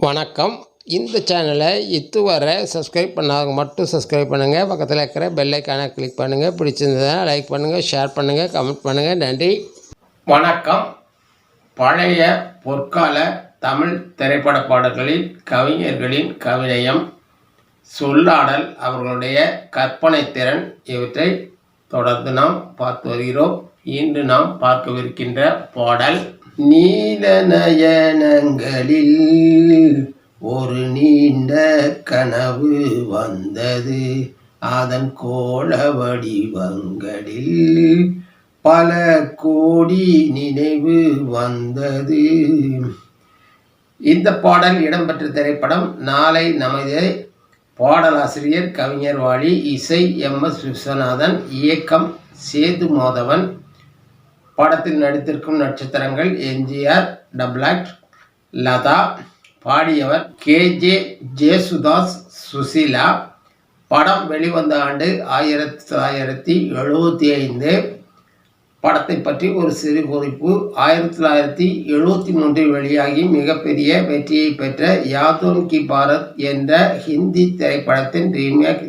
வணக்கம். இந்த சேனலை இதுவரை சப்ஸ்கிரைப் பண்ணாதவங்க மட்டும் சப்ஸ்கிரைப் பண்ணுங்கள். பக்கத்தில் இருக்கிற பெல் ஐக்கானை கிளிக் பண்ணுங்கள். பிடிச்சிருந்ததுன்னா லைக் பண்ணுங்கள், ஷேர் பண்ணுங்கள், கமெண்ட் பண்ணுங்கள். நன்றி. வணக்கம். பழைய பொற்கால தமிழ் திரைப்பட பாடல்களில் கவிஞர்களின் கவிநயம், சொல்லாடல், அவர்களுடைய கற்பனை திறன் இவற்றை தொடர்ந்து நாம் பார்த்து வருகிறோம். இன்று நாம் பார்க்கவிருக்கின்ற பாடல், நீல நயனங்களில் ஒரு நீண்ட கனவு வந்தது, அதன் கோள வடிவங்களில் பல கோடி நினைவு வந்தது. இந்த பாடல் இடம்பெற்ற திரைப்படம் நாளை நமது. பாடலாசிரியர் கவிஞர் வாலி, இசை எம்.எஸ். விஸ்வநாதன், இயக்கம் சேது மாதவன். படத்தில் நடித்திருக்கும் நட்சத்திரங்கள் எம்ஜிஆர், டபுள் ஆக்ட், லதா. பாடியவர் கே.ஜே. ஜேசுதாஸ், சுசீலா. படம் வெளிவந்த ஆண்டு 1975. படத்தை பற்றி ஒரு சிறு குறிப்பு. 1973 வெளியாகி மிகப்பெரிய வெற்றியை பெற்ற யாதோன் கி பாரத் என்ற ஹிந்தி திரைப்படத்தின் ரீமேக்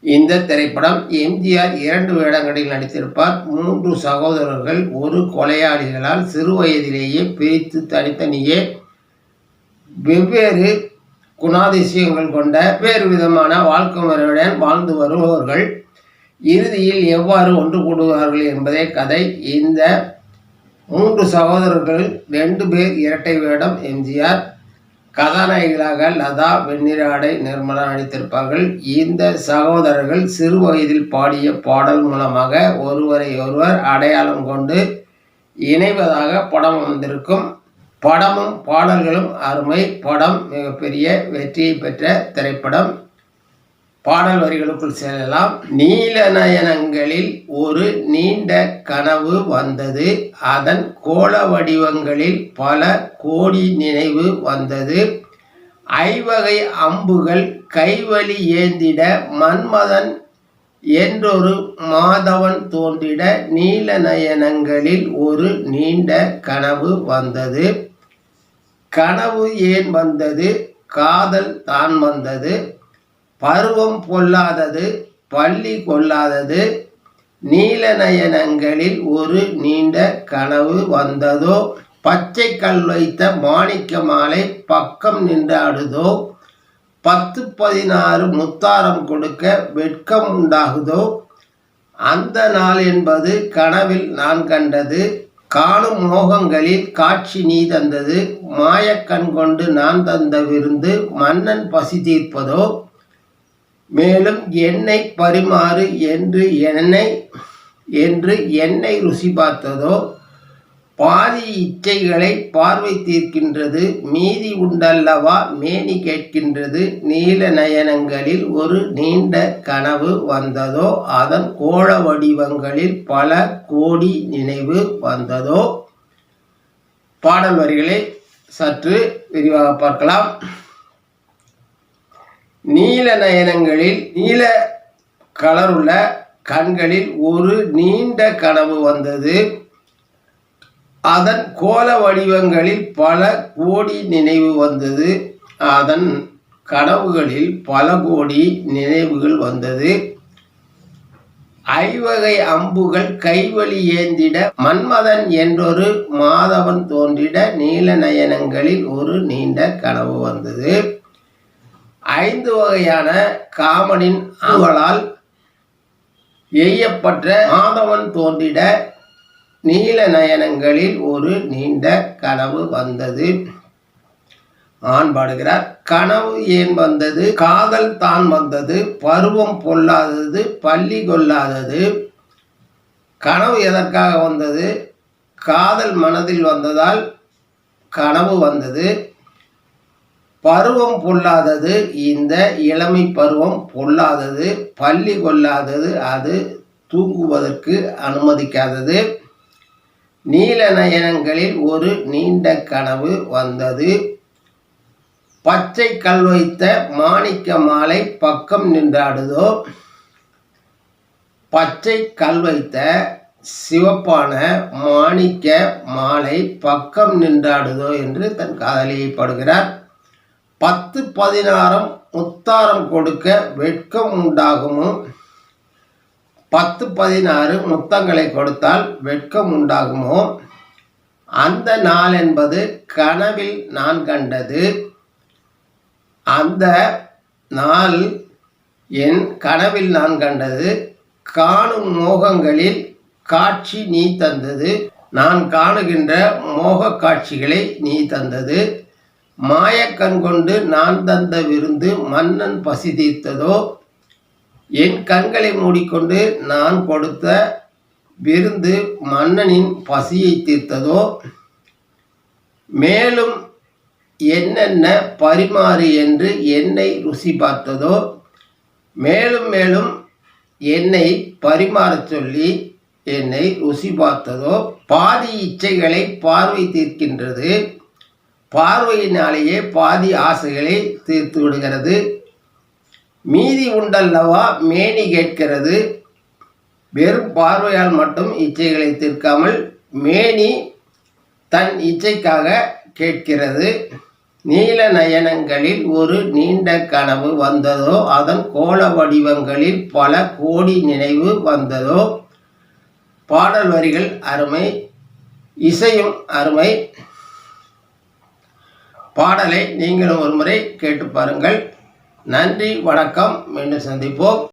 இந்த திரைப்படம். எம்ஜிஆர் 2 வேடங்களில் நடித்திருப்பார். 3 சகோதரர்கள் ஒரு கொலையாளிகளால் சிறு வயதிலேயே பிரித்து தனித்தனியே வெவ்வேறு குணாதிசயங்கள் கொண்ட வேறு விதமான வாழ்க்கை முறையுடன் வாழ்ந்து வருபவர்கள் இறுதியில் எவ்வாறு ஒன்று கூடுவார்கள் என்பதே கதை. இந்த 3 சகோதரர்கள் 2 பேர் இரட்டை வேடம். எம்ஜிஆர் கதாநாயகிகளாக லதா, வெண்ணிற ஆடை நிர்மலா நடித்திருப்பார்கள். இந்த சகோதரர்கள் சிறு வயதில் பாடிய பாடல் மூலமாக ஒருவரை ஒருவர் அடையாளம் கொண்டு இணைவதாக படம் வந்திருக்கும். படமும் பாடல்களும் அருமை. படம் மிகப்பெரிய வெற்றியை பெற்ற திரைப்படம். பாடல் வரிகளுக்குள் செல்லலாம். நீல நயனங்களில் ஒரு நீண்ட கனவு வந்தது, அதன் கோள வடிவங்களில் பல கோடி நினைவு வந்தது. ஐவகை அம்புகள் கைவலி ஏந்திட மன்மதன் என்றொரு மாதவன் தோன்றிட நீல நயனங்களில் ஒரு நீண்ட கனவு வந்தது. கனவு ஏன் வந்தது? காதல் தான் வந்தது. பருவம் பொல்லாதது, பள்ளி கொள்ளாதது. நீல நயனங்களில் ஒரு நீண்ட கனவு வந்ததோ, பச்சை கல் வைத்த மாணிக்க மாலை பக்கம் நின்றாடுதோ, 10-16 முத்தாரம் கொடுக்க வெட்கம் உண்டாகுதோ. அந்த நாள் என்பது கனவில் நான் கண்டது, காணும் மோகங்களில் காட்சி நீ தந்தது. மாயக்கண் கொண்டு நான் தந்த விருந்து மன்னன் பசி தீர்ப்பதோ, மேலும் என்னை பரிமாறு என்று என்னை ருசி பார்த்ததோ. பாதி இச்சைகளை பார்வை தீர்க்கின்றது, மீதி உண்டல்லவா மேனி கேட்கின்றது. நீல நயனங்களில் ஒரு நீண்ட கனவு வந்ததோ, அதன் கோள வடிவங்களில் பல கோடி நினைவு வந்ததோ. பாடல் வரிகளை சற்று விரிவாக பார்க்கலாம். நீல நயனங்களில், நீல கலருள்ள கண்களில் ஒரு நீண்ட கனவு வந்தது, அதன் கோல வடிவங்களில் பல கோடி நினைவு வந்தது. அதன் கனவுகளில் பல கோடி நினைவுகள் வந்தது. ஐவகை அம்புகள் கைவலி ஏந்திட மன்மதன் என்றொரு மாதவன் தோன்றிட நீல நயனங்களில் ஒரு நீண்ட கனவு வந்தது. 5 வகையான காமனின் அம்புகளால் எய்யப்பட்ட மாதவன் தோன்றிட நீல நயனங்களில் ஒரு நீண்ட கனவு வந்தது. ஆண் பாடுகிறார். கனவு ஏன் வந்தது? காதல் தான் வந்தது. பருவம் பொல்லாதது, பள்ளி கொள்ளாதது. கனவு எதற்காக வந்தது? காதல் மனதில் வந்ததால் கனவு வந்தது. பருவம் பொல்லாதது, இந்த இளமை பருவம் பொல்லாதது. பள்ளி கொள்ளாதது, அது தூங்குவதற்கு அனுமதிக்காதது. நீல நயனங்களில் ஒரு நீண்ட கனவு வந்தது. பச்சை கல் வைத்த மாணிக்க மாலை பக்கம் நின்றாடுதோ. பச்சை கல் வைத்த சிவப்பான மாணிக்க மாலை பக்கம் நின்றாடுதோ என்று தன் காதலியை பாடுகிறார். 10-16 முத்தாரம் கொடுக்க வெட்கம் உண்டாகுமோ? 10-16 முத்தங்களை கொடுத்தால் வெட்கம் உண்டாகுமோ? அந்த நாள் என்பது கனவில் நான் கண்டது. அந்த நாள் என் கனவில் நான் கண்டது. காணும் மோகங்களில் காட்சி நீ தந்தது. நான் காணுகின்ற மோக காட்சிகளை நீ தந்தது. மாயக்கண் கொண்டு நான் தந்த விருந்து மன்னன் பசி தீர்த்ததோ? என் கண்களை மூடிக்கொண்டு நான் கொடுத்த விருந்து மன்னனின் பசியை தீர்த்ததோ? மேலும் என்னென்ன பரிமாறு என்று என்னை ருசி பார்த்ததோ? மேலும் மேலும் என்னை பரிமாறச் சொல்லி என்னை ருசி பார்த்ததோ? பாதி இச்சைகளை பார்வை தீர்க்கின்றது. பார்வையினாலேயே பாதி ஆசைகளை தீர்த்து விடுகிறது. மீதி உண்டல்லவா மேனி கேட்கிறது. வெறும் பார்வையால் மட்டும் இச்சைகளை தீர்க்காமல் மேனி தன் இச்சைக்காக கேட்கிறது. நீல நயனங்களில் ஒரு நீண்ட கனவு வந்ததோ? அதன் கோல வடிவங்களில் பல கோடி நினைவு வந்ததோ? பாடல் வரிகள் அருமை, இசையும் அருமை. பாடலை நீங்களும் ஒரு முறை கேட்டு பாருங்கள். நன்றி, வணக்கம். மீண்டும் சந்திப்போம்.